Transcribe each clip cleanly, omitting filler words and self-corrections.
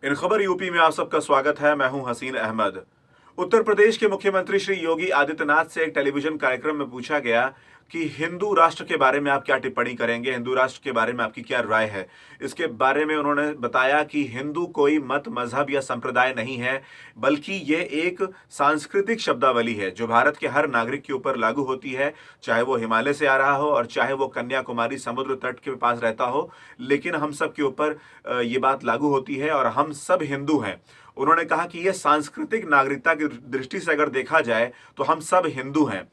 इन खबर यूपी में आप सबका स्वागत है। मैं हूं हसीन अहमद। उत्तर प्रदेश के मुख्यमंत्री श्री योगी आदित्यनाथ से एक टेलीविजन कार्यक्रम में पूछा गया कि हिंदू राष्ट्र के बारे में आप क्या टिप्पणी करेंगे, हिंदू राष्ट्र के बारे में आपकी क्या राय है। इसके बारे में उन्होंने बताया कि हिंदू कोई मत, मजहब या संप्रदाय नहीं है, बल्कि ये एक सांस्कृतिक शब्दावली है जो भारत के हर नागरिक के ऊपर लागू होती है, चाहे वो हिमालय से आ रहा हो और चाहे वो कन्याकुमारी समुद्र तट के पास रहता हो। लेकिन हम सब के ऊपर ये बात लागू होती है और हम सब हिंदू हैं। उन्होंने कहा कि यह सांस्कृतिक नागरिकता की दृष्टि से अगर देखा जाए तो हम सब हिंदू हैं।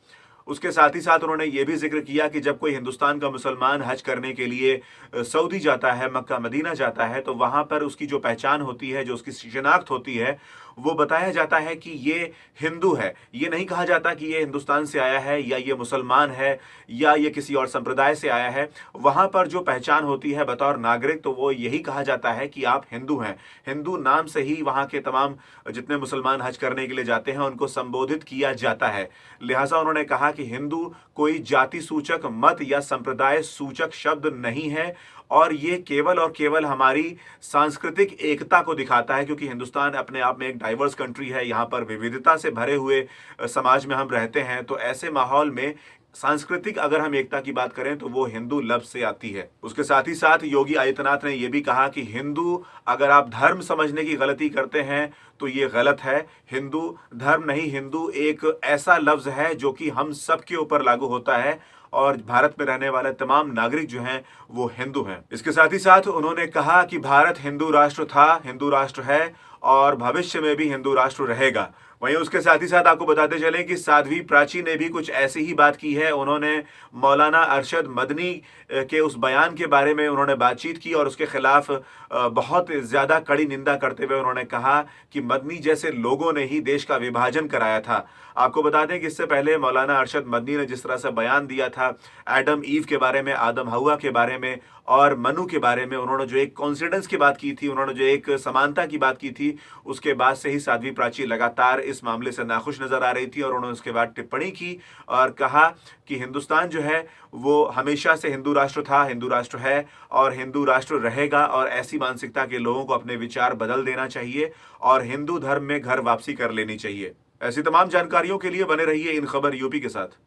उसके साथ ही साथ उन्होंने ये भी जिक्र किया कि जब कोई हिंदुस्तान का मुसलमान हज करने के लिए सऊदी जाता है, मक्का मदीना जाता है, तो वहां पर उसकी जो पहचान होती है, जो उसकी शिनाख्त होती है, वो बताया जाता है कि ये हिंदू है। ये नहीं कहा जाता कि ये हिंदुस्तान से आया है या ये मुसलमान है या ये किसी और संप्रदाय से आया है। वहां पर जो पहचान होती है बतौर नागरिक, तो वो यही कहा जाता है कि आप हिंदू हैं। हिंदू नाम से ही वहां के तमाम जितने मुसलमान हज करने के लिए जाते हैं उनको संबोधित किया जाता है। लिहाजा उन्होंने कहा कि हिंदू कोई जाति सूचक, मत या संप्रदाय सूचक शब्द नहीं है और ये केवल और केवल हमारी सांस्कृतिक एकता को दिखाता है, क्योंकि हिंदुस्तान अपने आप में एक डाइवर्स कंट्री है। यहाँ पर विविधता से भरे हुए समाज में हम रहते हैं। तो ऐसे माहौल में सांस्कृतिक अगर हम एकता की बात करें तो वो हिंदू लफ्ज से आती है। उसके साथ ही साथ योगी आदित्यनाथ ने यह भी कहा कि हिंदू अगर आप धर्म समझने की गलती करते हैं तो ये गलत है। हिंदू धर्म नहीं, हिंदू एक ऐसा लफ्ज है जो कि हम सब के ऊपर लागू होता है और भारत में रहने वाले तमाम नागरिक जो हैं वो हिंदू हैं। इसके साथ ही साथ उन्होंने कहा कि भारत हिंदू राष्ट्र था, हिंदू राष्ट्र है और भविष्य में भी हिंदू राष्ट्र रहेगा। वहीं उसके साथ ही साथ आपको बताते चलें कि साध्वी प्राची ने भी कुछ ऐसी ही बात की है। उन्होंने मौलाना अरशद मदनी के उस बयान के बारे में उन्होंने बातचीत की और उसके खिलाफ बहुत ज़्यादा कड़ी निंदा करते हुए उन्होंने कहा कि मदनी जैसे लोगों ने ही देश का विभाजन कराया था। आपको बता दें कि इससे पहले मौलाना अरशद मदनी ने जिस तरह से बयान दिया था एडम ईव के बारे में, आदम हवा के बारे में और मनु के बारे में, उन्होंने जो एक कॉन्सिडेंस की बात की थी, उन्होंने जो एक समानता की बात की थी, उसके बाद से ही साध्वी प्राची लगातार इस मामले से नाखुश नजर आ रही थी और उन्होंने उसके बाद टिप्पणी की और कहा कि हिंदुस्तान जो है वो हमेशा से हिंदू राष्ट्र था, हिंदू राष्ट्र है और हिंदू राष्ट्र रहेगा। और ऐसी मानसिकता के लोगों को अपने विचार बदल देना चाहिए और हिंदू धर्म में घर वापसी कर लेनी चाहिए। ऐसी तमाम जानकारियों के लिए बने रहिए इन खबर यूपी के साथ।